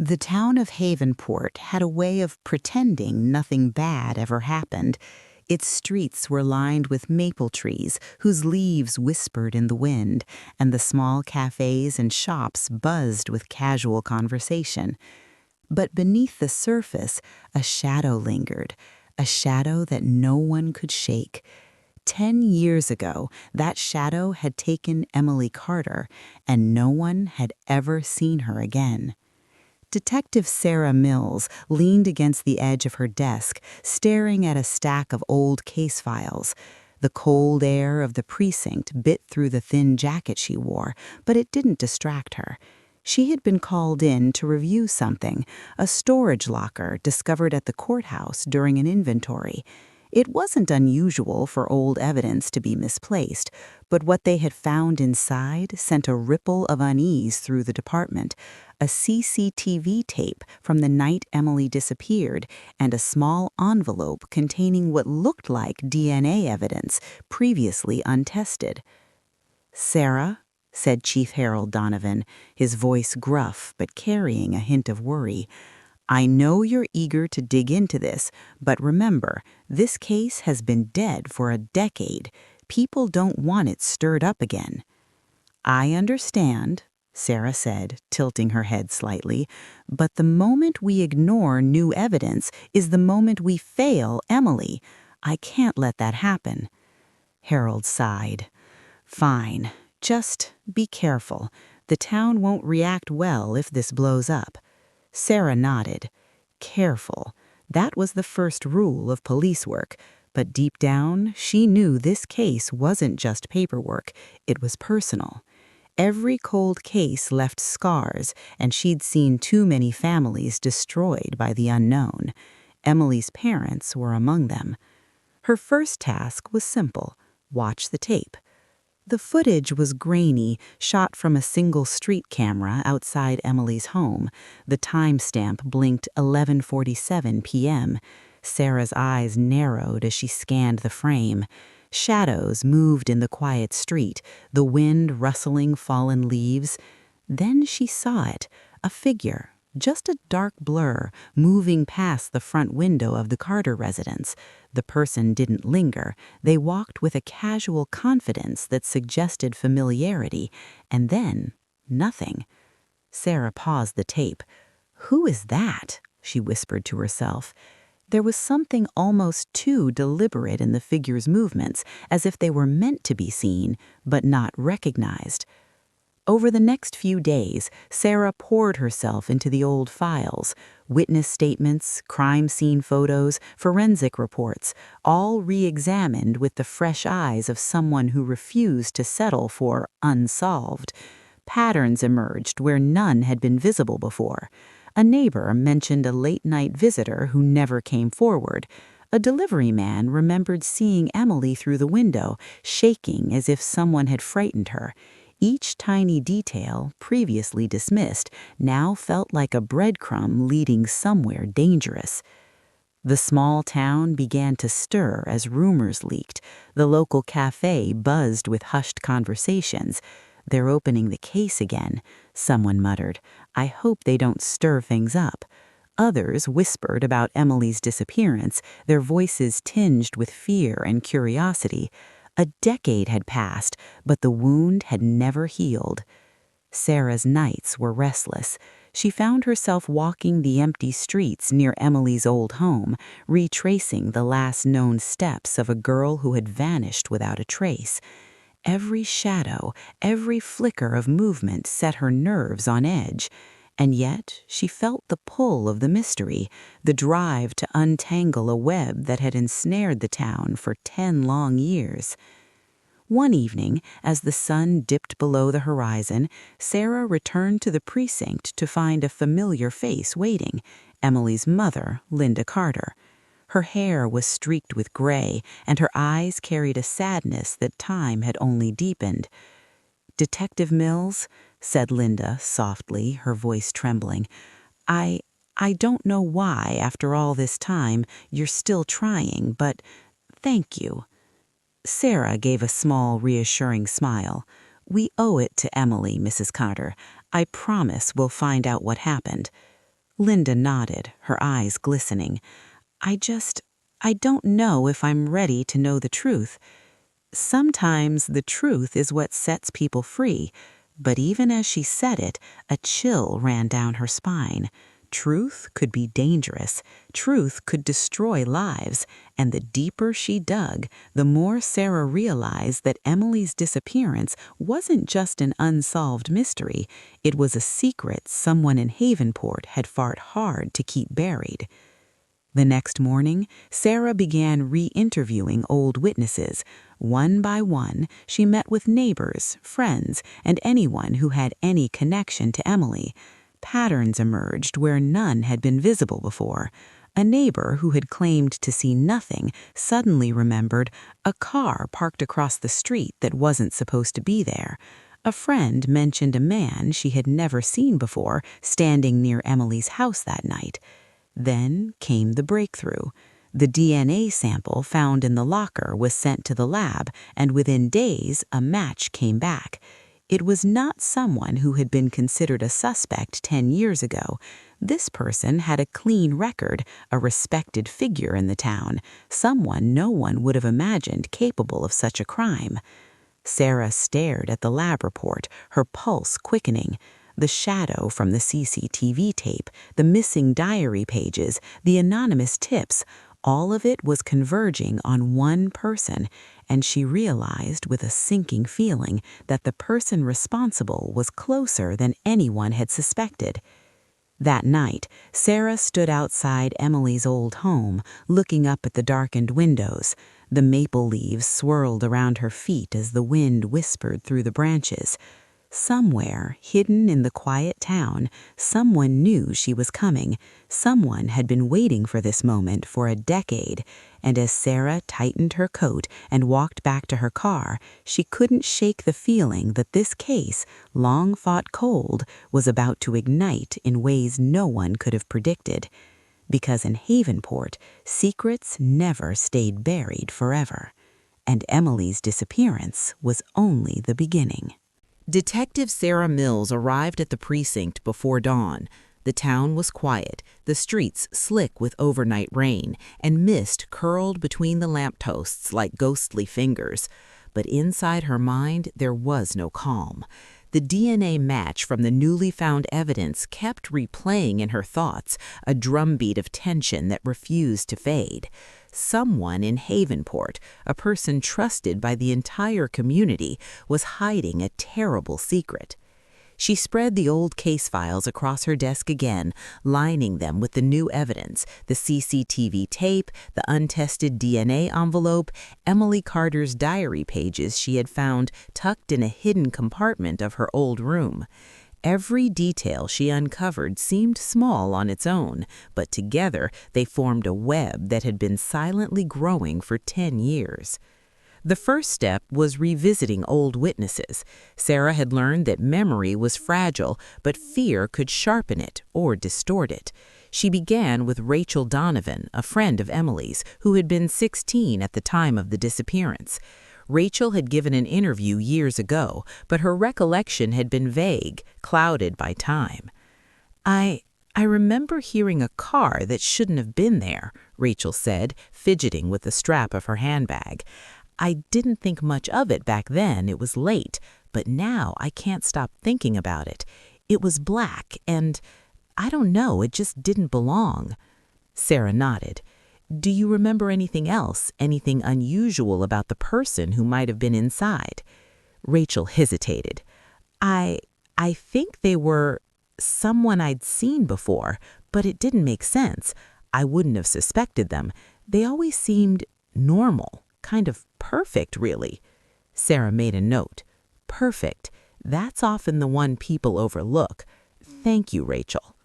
The town of Havenport had a way of pretending nothing bad ever happened. Its streets were lined with maple trees whose leaves whispered in the wind, and the small cafes and shops buzzed with casual conversation. But beneath the surface, a shadow lingered, a shadow that no one could shake. 10 years ago, that shadow had taken Emily Carter, and no one had ever seen her again. Detective Sarah Mills leaned against the edge of her desk, staring at a stack of old case files. The cold air of the precinct bit through the thin jacket she wore, but it didn't distract her. She had been called in to review something, a storage locker discovered at the courthouse during an inventory. It wasn't unusual for old evidence to be misplaced, but what they had found inside sent a ripple of unease through the department. A CCTV tape from the night Emily disappeared, and a small envelope containing what looked like DNA evidence previously untested. "Sarah," said Chief Harold Donovan, his voice gruff but carrying a hint of worry, "I know you're eager to dig into this, but remember, this case has been dead for a decade. People don't want it stirred up again." "I understand," Sarah said, tilting her head slightly, "but the moment we ignore new evidence is the moment we fail Emily. I can't let that happen." Harold sighed. "Fine. Just be careful. The town won't react well if this blows up." Sarah nodded. Careful. That was the first rule of police work, but deep down, she knew this case wasn't just paperwork, it was personal. Every cold case left scars, and she'd seen too many families destroyed by the unknown. Emily's parents were among them. Her first task was simple: watch the tape. The footage was grainy, shot from a single street camera outside Emily's home. The timestamp blinked 11:47 p.m. Sarah's eyes narrowed as she scanned the frame. Shadows moved in the quiet street, the wind rustling fallen leaves. Then she saw it, a figure, just a dark blur, moving past the front window of the Carter residence. The person didn't linger. They walked with a casual confidence that suggested familiarity, and then nothing. Sarah paused the tape. "Who is that?" she whispered to herself. There was something almost too deliberate in the figure's movements, as if they were meant to be seen, but not recognized. Over the next few days, Sarah poured herself into the old files, witness statements, crime scene photos, forensic reports, all re-examined with the fresh eyes of someone who refused to settle for unsolved. Patterns emerged where none had been visible before. A neighbor mentioned a late-night visitor who never came forward. A delivery man remembered seeing Emily through the window, shaking as if someone had frightened her. Each tiny detail, previously dismissed, now felt like a breadcrumb leading somewhere dangerous. The small town began to stir as rumors leaked. The local cafe buzzed with hushed conversations. "They're opening the case again," someone muttered. "I hope they don't stir things up." Others whispered about Emily's disappearance, their voices tinged with fear and curiosity. A decade had passed, but the wound had never healed. Sarah's nights were restless. She found herself walking the empty streets near Emily's old home, retracing the last known steps of a girl who had vanished without a trace. Every shadow, every flicker of movement set her nerves on edge. And yet she felt the pull of the mystery, the drive to untangle a web that had ensnared the town for 10 long years. One evening, as the sun dipped below the horizon, Sarah returned to the precinct to find a familiar face waiting, Emily's mother, Linda Carter. Her hair was streaked with gray, and her eyes carried a sadness that time had only deepened. "Detective Mills," said Linda softly, her voice trembling, I don't know why, after all this time, you're still trying, but thank you." Sarah gave a small, reassuring smile. "We owe it to Emily, Mrs. Carter. I promise we'll find out what happened." Linda nodded, her eyes glistening. I don't know if I'm ready to know the truth. Sometimes the truth is what sets people free, but even as she said it, a chill ran down her spine. Truth could be dangerous. Truth could destroy lives. And the deeper she dug, the more Sarah realized that Emily's disappearance wasn't just an unsolved mystery. It was a secret someone in Havenport had fought hard to keep buried. The next morning, Sarah began re-interviewing old witnesses. One by one, she met with neighbors, friends, and anyone who had any connection to Emily. Patterns emerged where none had been visible before. A neighbor who had claimed to see nothing suddenly remembered a car parked across the street that wasn't supposed to be there. A friend mentioned a man she had never seen before standing near Emily's house that night. Then came the breakthrough. The DNA sample found in the locker was sent to the lab, and within days, a match came back. It was not someone who had been considered a suspect 10 years ago. This person had a clean record, a respected figure in the town, someone no one would have imagined capable of such a crime. Sarah stared at the lab report, her pulse quickening. The shadow from the CCTV tape, the missing diary pages, the anonymous tips, all of it was converging on one person, and she realized with a sinking feeling that the person responsible was closer than anyone had suspected. That night, Sarah stood outside Emily's old home, looking up at the darkened windows. The maple leaves swirled around her feet as the wind whispered through the branches. Somewhere, hidden in the quiet town, someone knew she was coming. Someone had been waiting for this moment for a decade, and as Sarah tightened her coat and walked back to her car, she couldn't shake the feeling that this case, long fought cold, was about to ignite in ways no one could have predicted. Because in Havenport, secrets never stayed buried forever, and Emily's disappearance was only the beginning. Detective Sarah Mills arrived at the precinct before dawn. The town was quiet, the streets slick with overnight rain, and mist curled between the lampposts like ghostly fingers. But inside her mind there was no calm. The DNA match from the newly found evidence kept replaying in her thoughts, a drumbeat of tension that refused to fade. Someone in Havenport, a person trusted by the entire community, was hiding a terrible secret. She spread the old case files across her desk again, lining them with the new evidence, the CCTV tape, the untested DNA envelope, Emily Carter's diary pages she had found tucked in a hidden compartment of her old room. Every detail she uncovered seemed small on its own, but together they formed a web that had been silently growing for 10 years. The first step was revisiting old witnesses. Sarah had learned that memory was fragile, but fear could sharpen it or distort it. She began with Rachel Donovan, a friend of Emily's, who had been 16 at the time of the disappearance. Rachel had given an interview years ago, but her recollection had been vague, clouded by time. I remember hearing a car that shouldn't have been there," Rachel said, fidgeting with the strap of her handbag. "I didn't think much of it back then, it was late, but now I can't stop thinking about it. It was black and, I don't know, it just didn't belong." Sarah nodded. "Do you remember anything else, anything unusual about the person who might have been inside?" Rachel hesitated. I think they were someone I'd seen before, but it didn't make sense. I wouldn't have suspected them. They always seemed normal, kind of perfect, really." Sarah made a note. "Perfect. That's often the one people overlook. Thank you, Rachel."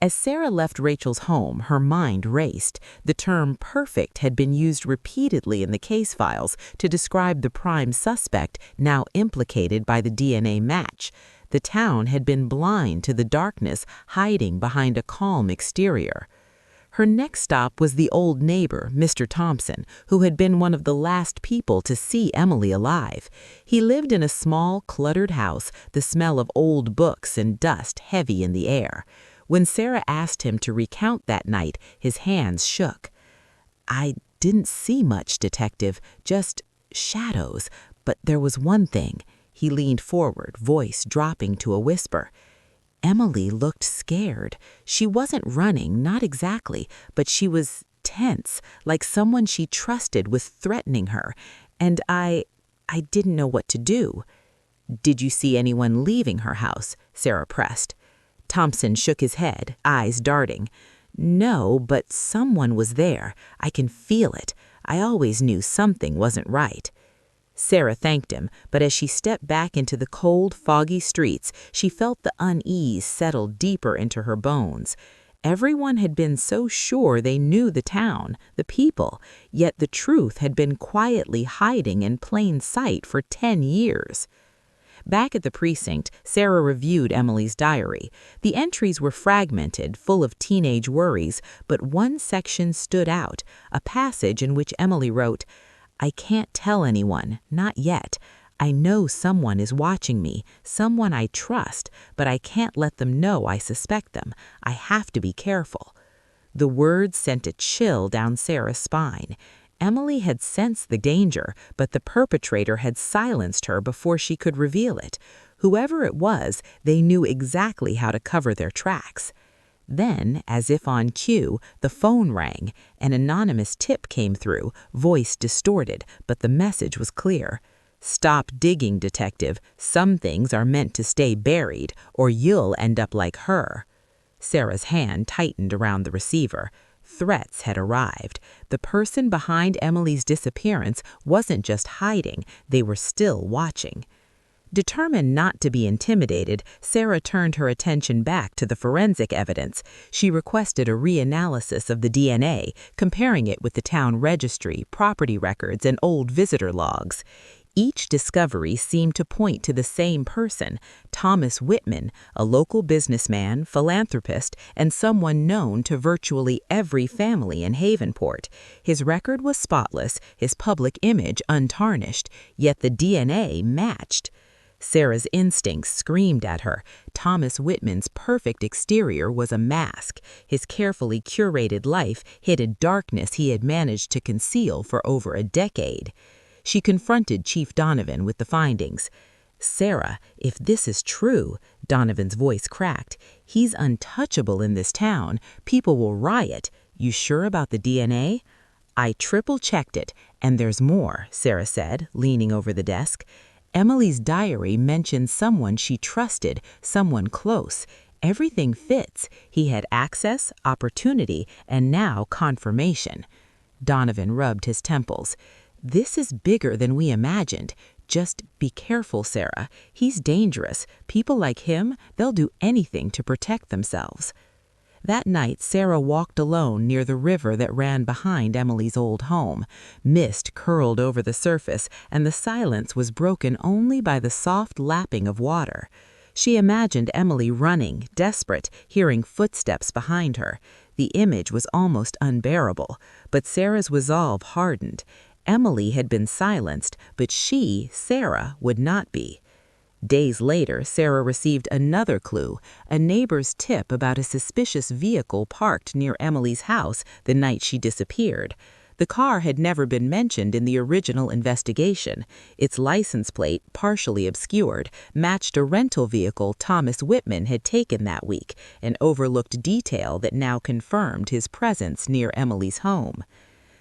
As Sarah left Rachel's home, her mind raced. The term perfect had been used repeatedly in the case files to describe the prime suspect now implicated by the DNA match. The town had been blind to the darkness hiding behind a calm exterior. Her next stop was the old neighbor, Mr. Thompson, who had been one of the last people to see Emily alive. He lived in a small, cluttered house, the smell of old books and dust heavy in the air. When Sarah asked him to recount that night, his hands shook. "I didn't see much, Detective, just shadows. But there was one thing." He leaned forward, voice dropping to a whisper. Emily looked scared. She wasn't running, not exactly, but she was tense, like someone she trusted was threatening her. And I didn't know what to do. "Did you see anyone leaving her house?" Sarah pressed. Thompson shook his head, eyes darting. "No, but someone was there. I can feel it. I always knew something wasn't right." Sarah thanked him, but as she stepped back into the cold, foggy streets, she felt the unease settle deeper into her bones. Everyone had been so sure they knew the town, the people, yet the truth had been quietly hiding in plain sight for 10 years. Back at the precinct, Sarah reviewed Emily's diary. The entries were fragmented, full of teenage worries, but one section stood out, a passage in which Emily wrote, "I can't tell anyone, not yet. I know someone is watching me, someone I trust, but I can't let them know I suspect them. I have to be careful." The words sent a chill down Sarah's spine. Emily had sensed the danger, but the perpetrator had silenced her before she could reveal it. Whoever it was, they knew exactly how to cover their tracks. Then, as if on cue, the phone rang. An anonymous tip came through, voice distorted, but the message was clear. "Stop digging, Detective. Some things are meant to stay buried, or you'll end up like her." Sarah's hand tightened around the receiver. Threats had arrived. The person behind Emily's disappearance wasn't just hiding, they were still watching. Determined not to be intimidated, Sarah turned her attention back to the forensic evidence. She requested a reanalysis of the DNA, comparing it with the town registry, property records, and old visitor logs. Each discovery seemed to point to the same person, Thomas Whitman, a local businessman, philanthropist, and someone known to virtually every family in Havenport. His record was spotless, his public image untarnished, yet the DNA matched. Sarah's instincts screamed at her. Thomas Whitman's perfect exterior was a mask. His carefully curated life hid a darkness he had managed to conceal for over a decade. She confronted Chief Donovan with the findings. "Sarah, if this is true," Donovan's voice cracked, "he's untouchable in this town. People will riot. You sure about the DNA?" "I triple-checked it, and there's more," Sarah said, leaning over the desk. Emily's diary mentioned someone she trusted, someone close. Everything fits. He had access, opportunity, and now confirmation. Donovan rubbed his temples. "This is bigger than we imagined. Just be careful, Sarah. He's dangerous. People like him, they'll do anything to protect themselves." That night, Sarah walked alone near the river that ran behind Emily's old home. Mist curled over the surface, and the silence was broken only by the soft lapping of water. She imagined Emily running, desperate, hearing footsteps behind her. The image was almost unbearable, but Sarah's resolve hardened. Emily had been silenced, but she, Sarah, would not be. Days later, Sarah received another clue, a neighbor's tip about a suspicious vehicle parked near Emily's house the night she disappeared. The car had never been mentioned in the original investigation. Its license plate, partially obscured, matched a rental vehicle Thomas Whitman had taken that week, an overlooked detail that now confirmed his presence near Emily's home.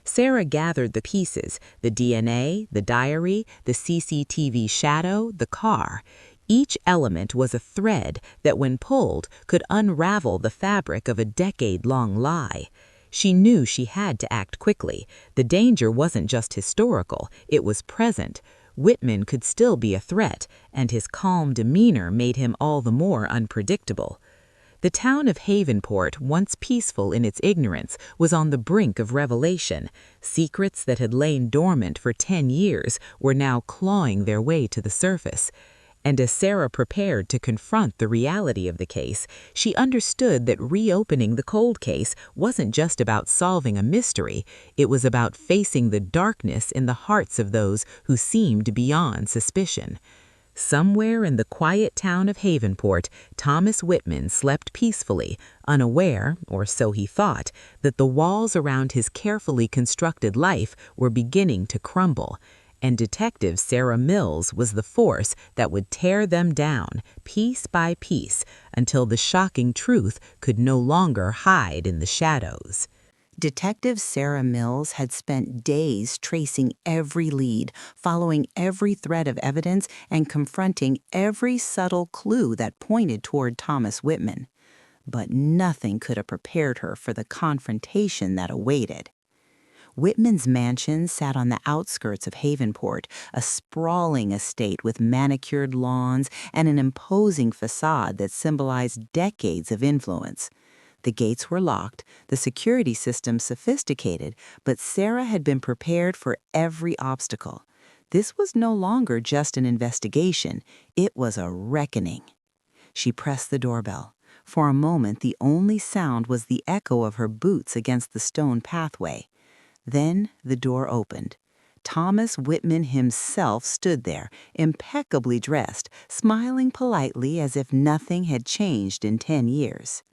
Sarah gathered the pieces, the DNA, the diary, the CCTV shadow, the car. Each element was a thread that, when pulled, could unravel the fabric of a decade-long lie. She knew she had to act quickly. The danger wasn't just historical, it was present. Whitman could still be a threat, and his calm demeanor made him all the more unpredictable. The town of Havenport, once peaceful in its ignorance, was on the brink of revelation. Secrets that had lain dormant for 10 years were now clawing their way to the surface. And as Sarah prepared to confront the reality of the case, she understood that reopening the cold case wasn't just about solving a mystery, it was about facing the darkness in the hearts of those who seemed beyond suspicion. Somewhere in the quiet town of Havenport, Thomas Whitman slept peacefully, unaware, or so he thought, that the walls around his carefully constructed life were beginning to crumble. And Detective Sarah Mills was the force that would tear them down, piece by piece, until the shocking truth could no longer hide in the shadows. Detective Sarah Mills had spent days tracing every lead, following every thread of evidence, and confronting every subtle clue that pointed toward Thomas Whitman. But nothing could have prepared her for the confrontation that awaited. Whitman's mansion sat on the outskirts of Havenport, a sprawling estate with manicured lawns and an imposing facade that symbolized decades of influence. The gates were locked, the security system sophisticated, but Sarah had been prepared for every obstacle. This was no longer just an investigation, it was a reckoning. She pressed the doorbell. For a moment, the only sound was the echo of her boots against the stone pathway. Then the door opened. Thomas Whitman himself stood there, impeccably dressed, smiling politely as if nothing had changed in 10 years.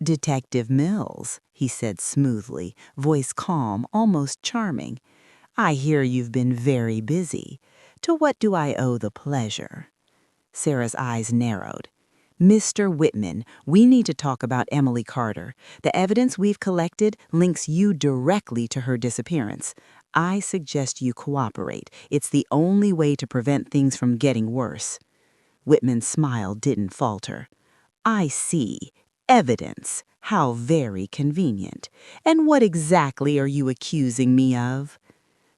"Detective Mills," he said smoothly, voice calm, almost charming. "I hear you've been very busy. To what do I owe the pleasure?" Sarah's eyes narrowed. "Mr. Whitman, we need to talk about Emily Carter. The evidence we've collected links you directly to her disappearance. I suggest you cooperate. It's the only way to prevent things from getting worse." Whitman's smile didn't falter. "I see. Evidence. How very convenient. And what exactly are you accusing me of?"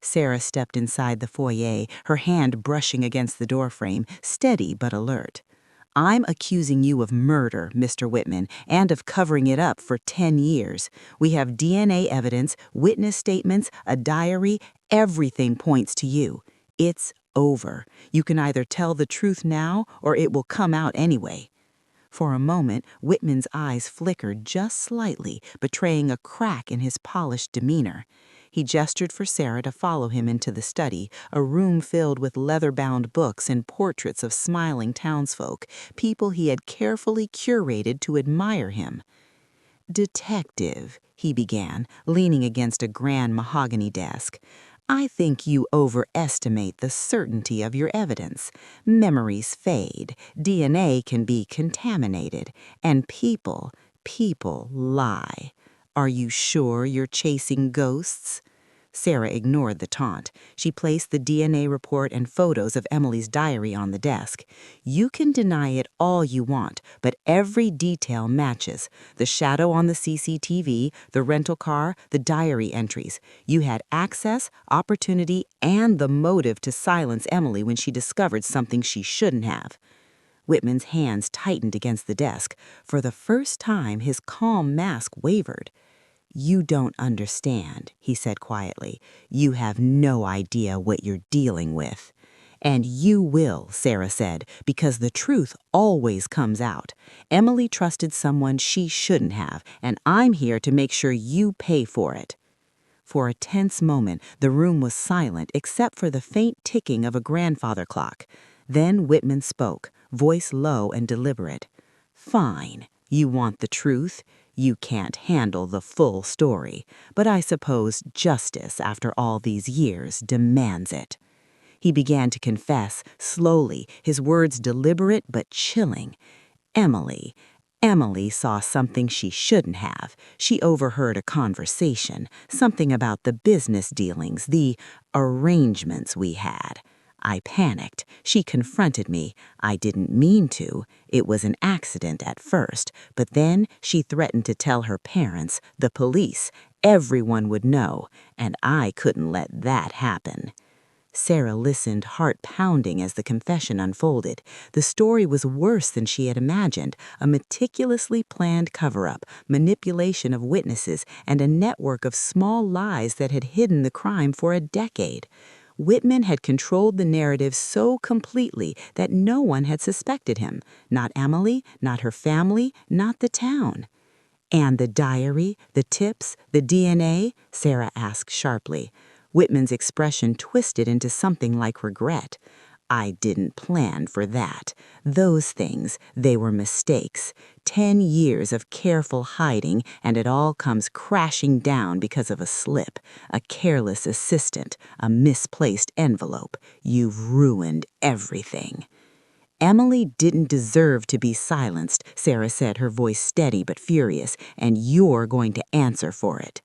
Sarah stepped inside the foyer, her hand brushing against the doorframe, steady but alert. "I'm accusing you of murder, Mr. Whitman, and of covering it up for 10 years. We have DNA evidence, witness statements, a diary. Everything points to you. It's over. You can either tell the truth now or it will come out anyway." For a moment, Whitman's eyes flickered just slightly, betraying a crack in his polished demeanor. He gestured for Sarah to follow him into the study, a room filled with leather-bound books and portraits of smiling townsfolk, people he had carefully curated to admire him. "Detective," he began, leaning against a grand mahogany desk, "I think you overestimate the certainty of your evidence. Memories fade, DNA can be contaminated, and people lie. Are you sure you're chasing ghosts?" Sarah ignored the taunt. She placed the DNA report and photos of Emily's diary on the desk. "You can deny it all you want, but every detail matches. The shadow on the CCTV, the rental car, the diary entries. You had access, opportunity, and the motive to silence Emily when she discovered something she shouldn't have." Whitman's hands tightened against the desk. For the first time, his calm mask wavered. "You don't understand," he said quietly. "You have no idea what you're dealing with." "And you will," Sarah said, "because the truth always comes out. Emily trusted someone she shouldn't have, and I'm here to make sure you pay for it." For a tense moment, the room was silent except for the faint ticking of a grandfather clock. Then Whitman spoke, voice low and deliberate. "Fine. You want the truth? You can't handle the full story, but I suppose justice, after all these years, demands it." He began to confess, slowly, his words deliberate but chilling. Emily saw something she shouldn't have. She overheard a conversation, something about the business dealings, the arrangements we had. I panicked. She confronted me. I didn't mean to. It was an accident at first, but then she threatened to tell her parents, the police. Everyone would know, and I couldn't let that happen. Sarah listened, heart pounding, as the confession unfolded. The story was worse than she had imagined, a meticulously planned cover-up, manipulation of witnesses, and a network of small lies that had hidden the crime for a decade. Whitman had controlled the narrative so completely that no one had suspected him. Not Emily, not her family, not the town. "And the diary, the tips, the DNA?" Sarah asked sharply. Whitman's expression twisted into something like regret. I didn't plan for that. Those things, they were mistakes. 10 years of careful hiding, and it all comes crashing down because of a slip, a careless assistant, a misplaced envelope. You've ruined everything." "Emily didn't deserve to be silenced," Sarah said, her voice steady but furious, "and you're going to answer for it."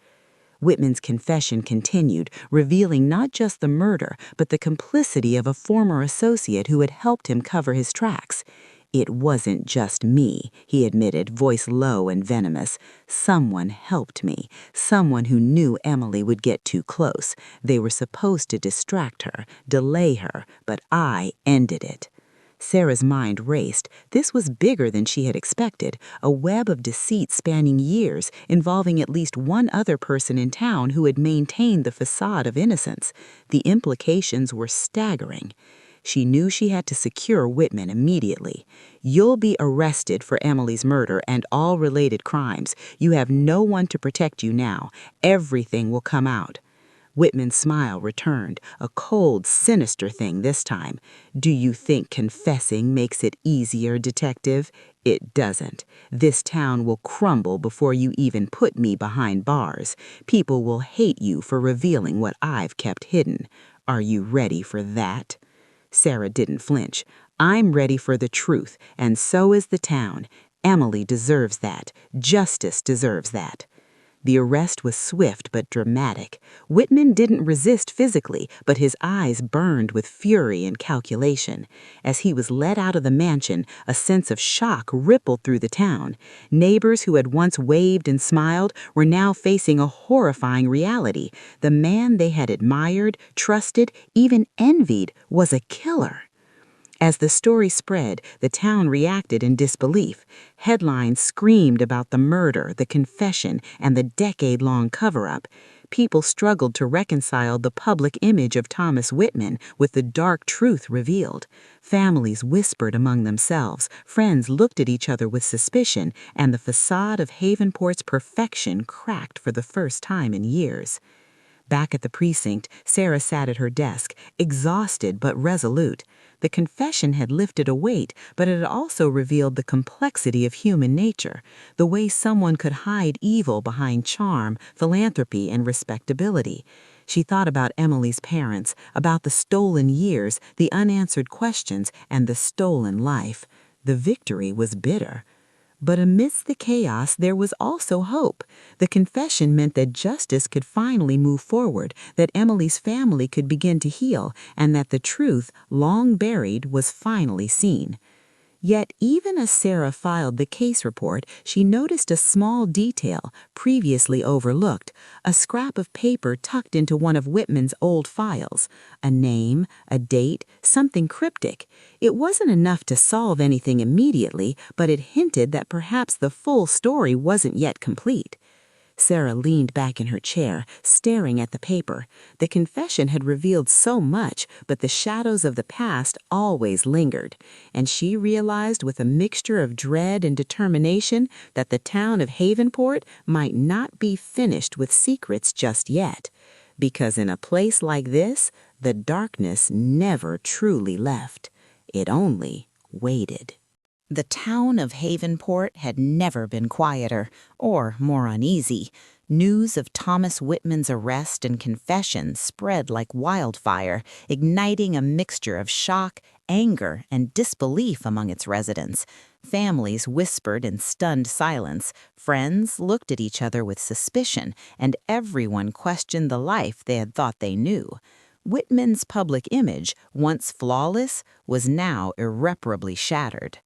Whitman's confession continued, revealing not just the murder, but the complicity of a former associate who had helped him cover his tracks. "It wasn't just me," he admitted, voice low and venomous. "Someone helped me, someone who knew Emily would get too close. They were supposed to distract her, delay her, but I ended it." Sarah's mind raced. This was bigger than she had expected, a web of deceit spanning years, involving at least one other person in town who had maintained the facade of innocence. The implications were staggering. She knew she had to secure Whitman immediately. "You'll be arrested for Emily's murder and all related crimes. You have no one to protect you now. Everything will come out." Whitman's smile returned, a cold, sinister thing this time. "Do you think confessing makes it easier, detective? It doesn't. This town will crumble before you even put me behind bars. People will hate you for revealing what I've kept hidden. Are you ready for that?" Sarah didn't flinch. "I'm ready for the truth, and so is the town. Emily deserves that. Justice deserves that." The arrest was swift but dramatic. Whitman didn't resist physically, but his eyes burned with fury and calculation. As he was led out of the mansion, a sense of shock rippled through the town. Neighbors who had once waved and smiled were now facing a horrifying reality. The man they had admired, trusted, even envied was a killer. As the story spread, the town reacted in disbelief. Headlines screamed about the murder, the confession, and the decade-long cover-up. People struggled to reconcile the public image of Thomas Whitman with the dark truth revealed. Families whispered among themselves, friends looked at each other with suspicion, and the facade of Havenport's perfection cracked for the first time in years. Back at the precinct, Sarah sat at her desk, exhausted but resolute. The confession had lifted a weight, but it had also revealed the complexity of human nature, the way someone could hide evil behind charm, philanthropy, and respectability. She thought about Emily's parents, about the stolen years, the unanswered questions, and the stolen life. The victory was bitter. But amidst the chaos, there was also hope. The confession meant that justice could finally move forward, that Emily's family could begin to heal, and that the truth, long buried, was finally seen. Yet, even as Sarah filed the case report, she noticed a small detail, previously overlooked, a scrap of paper tucked into one of Whitman's old files. A name, a date, something cryptic. It wasn't enough to solve anything immediately, but it hinted that perhaps the full story wasn't yet complete. Sarah leaned back in her chair, staring at the paper. The confession had revealed so much, but the shadows of the past always lingered, and she realized with a mixture of dread and determination that the town of Havenport might not be finished with secrets just yet. Because in a place like this, the darkness never truly left. It only waited. The town of Havenport had never been quieter or more uneasy. News of Thomas Whitman's arrest and confession spread like wildfire, igniting a mixture of shock, anger, and disbelief among its residents. Families whispered in stunned silence, friends looked at each other with suspicion, and everyone questioned the life they had thought they knew. Whitman's public image, once flawless, was now irreparably shattered.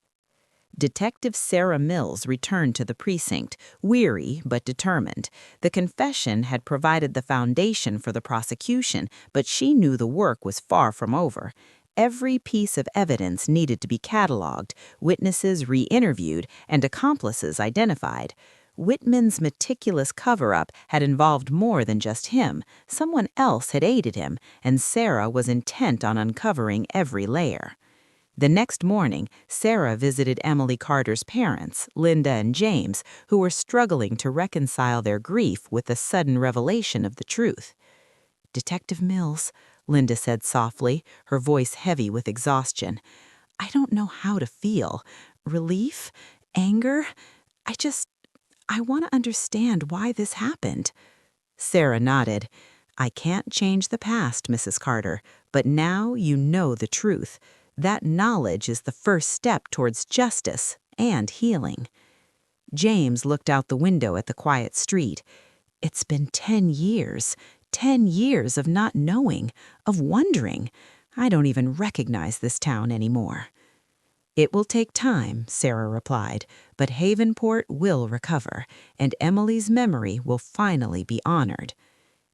Detective Sarah Mills returned to the precinct, weary but determined. The confession had provided the foundation for the prosecution, but she knew the work was far from over. Every piece of evidence needed to be cataloged, witnesses re-interviewed, and accomplices identified. Whitman's meticulous cover-up had involved more than just him. Someone else had aided him, and Sarah was intent on uncovering every layer. The next morning, Sarah visited Emily Carter's parents, Linda and James, who were struggling to reconcile their grief with the sudden revelation of the truth. "Detective Mills, Linda said softly, her voice heavy with exhaustion. I don't know how to feel. Relief? Anger? I want to understand why this happened. Sarah nodded. I can't change the past, Mrs. Carter, but now you know the truth. That knowledge is the first step towards justice and healing. James looked out the window at the quiet street. It's been 10 years. 10 years of not knowing, of wondering. I don't even recognize this town anymore. It will take time, Sarah replied, but Havenport will recover, and Emily's memory will finally be honored.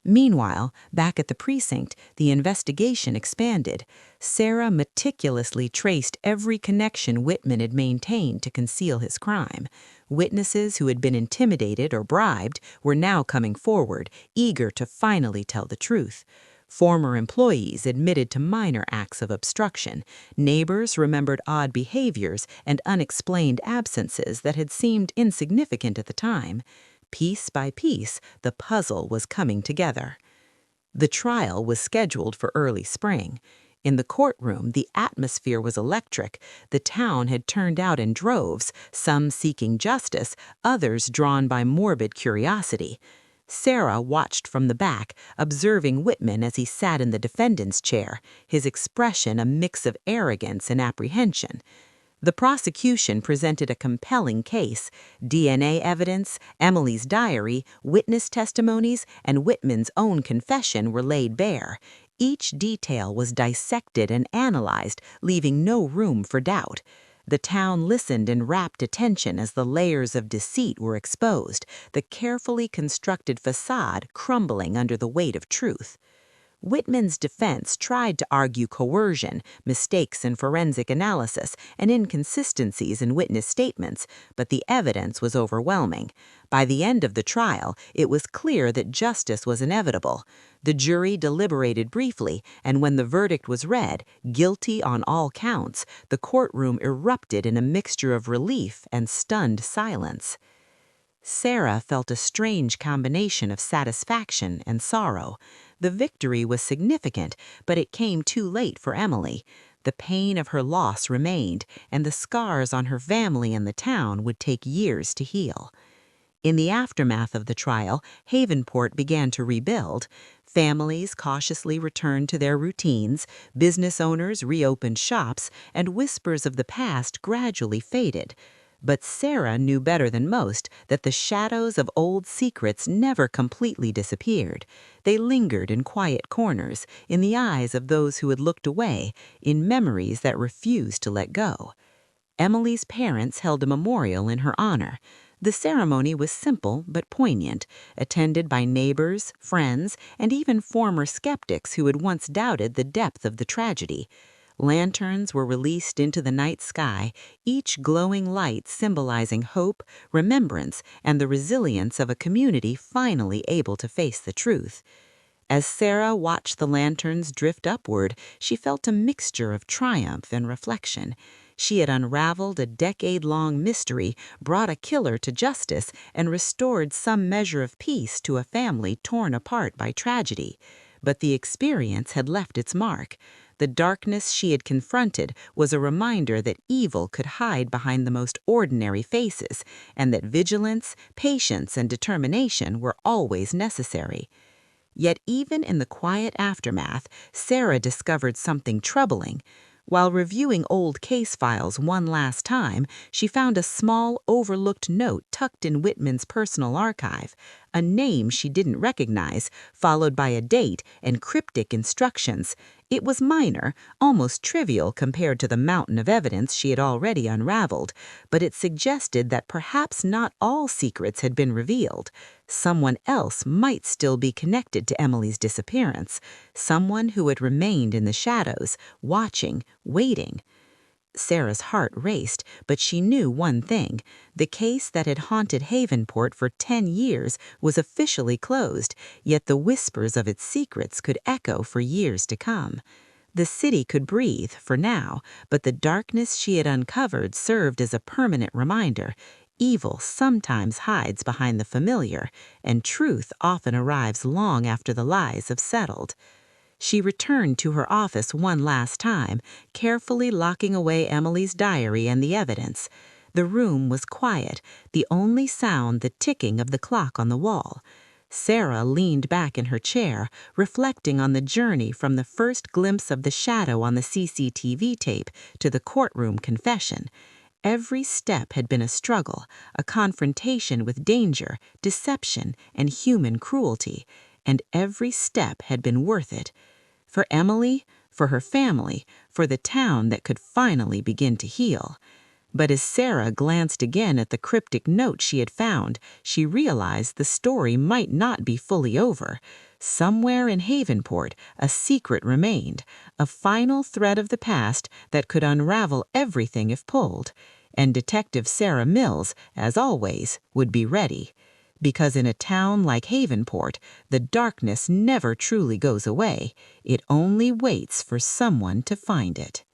Meanwhile, back at the precinct, the investigation expanded. Sarah meticulously traced every connection Whitman had maintained to conceal his crime. Witnesses who had been intimidated or bribed were now coming forward, eager to finally tell the truth. Former employees admitted to minor acts of obstruction. Neighbors remembered odd behaviors and unexplained absences that had seemed insignificant at the time. Piece by piece, the puzzle was coming together. The trial was scheduled for early spring. In the courtroom, the atmosphere was electric. The town had turned out in droves, some seeking justice, others drawn by morbid curiosity. Sarah watched from the back, observing Whitman as he sat in the defendant's chair, his expression a mix of arrogance and apprehension. The prosecution presented a compelling case. DNA evidence, Emily's diary, witness testimonies, and Whitman's own confession were laid bare. Each detail was dissected and analyzed, leaving no room for doubt. The town listened in rapt attention as the layers of deceit were exposed, the carefully constructed facade crumbling under the weight of truth. Whitman's defense tried to argue coercion, mistakes in forensic analysis, and inconsistencies in witness statements, but the evidence was overwhelming. By the end of the trial, it was clear that justice was inevitable. The jury deliberated briefly, and when the verdict was read, guilty on all counts, the courtroom erupted in a mixture of relief and stunned silence. Sarah felt a strange combination of satisfaction and sorrow. The victory was significant, but it came too late for Emily. The pain of her loss remained, and the scars on her family and the town would take years to heal. In the aftermath of the trial, Havenport began to rebuild. Families cautiously returned to their routines, business owners reopened shops, and whispers of the past gradually faded. But Sarah knew better than most that the shadows of old secrets never completely disappeared. They lingered in quiet corners, in the eyes of those who had looked away, in memories that refused to let go. Emily's parents held a memorial in her honor. The ceremony was simple but poignant, attended by neighbors, friends, and even former skeptics who had once doubted the depth of the tragedy. Lanterns were released into the night sky, each glowing light symbolizing hope, remembrance, and the resilience of a community finally able to face the truth. As Sarah watched the lanterns drift upward, she felt a mixture of triumph and reflection. She had unraveled a decade-long mystery, brought a killer to justice, and restored some measure of peace to a family torn apart by tragedy. But the experience had left its mark. The darkness she had confronted was a reminder that evil could hide behind the most ordinary faces, and that vigilance, patience, and determination were always necessary. Yet even in the quiet aftermath, Sarah discovered something troubling. While reviewing old case files one last time, she found a small, overlooked note tucked in Whitman's personal archive, a name she didn't recognize, followed by a date and cryptic instructions. It was minor, almost trivial compared to the mountain of evidence she had already unraveled, but it suggested that perhaps not all secrets had been revealed. Someone else might still be connected to Emily's disappearance, someone who had remained in the shadows, watching, waiting. Sarah's heart raced, but she knew one thing. The case that had haunted Havenport for 10 years was officially closed, yet the whispers of its secrets could echo for years to come. The city could breathe, for now, but the darkness she had uncovered served as a permanent reminder. Evil sometimes hides behind the familiar, and truth often arrives long after the lies have settled. She returned to her office one last time, carefully locking away Emily's diary and the evidence. The room was quiet, the only sound the ticking of the clock on the wall. Sarah leaned back in her chair, reflecting on the journey from the first glimpse of the shadow on the CCTV tape to the courtroom confession. Every step had been a struggle, a confrontation with danger, deception, and human cruelty, and every step had been worth it. For Emily, for her family, for the town that could finally begin to heal. But as Sarah glanced again at the cryptic note she had found, she realized the story might not be fully over. Somewhere in Havenport, a secret remained, a final thread of the past that could unravel everything if pulled. And Detective Sarah Mills, as always, would be ready. Because in a town like Havenport, the darkness never truly goes away. It only waits for someone to find it.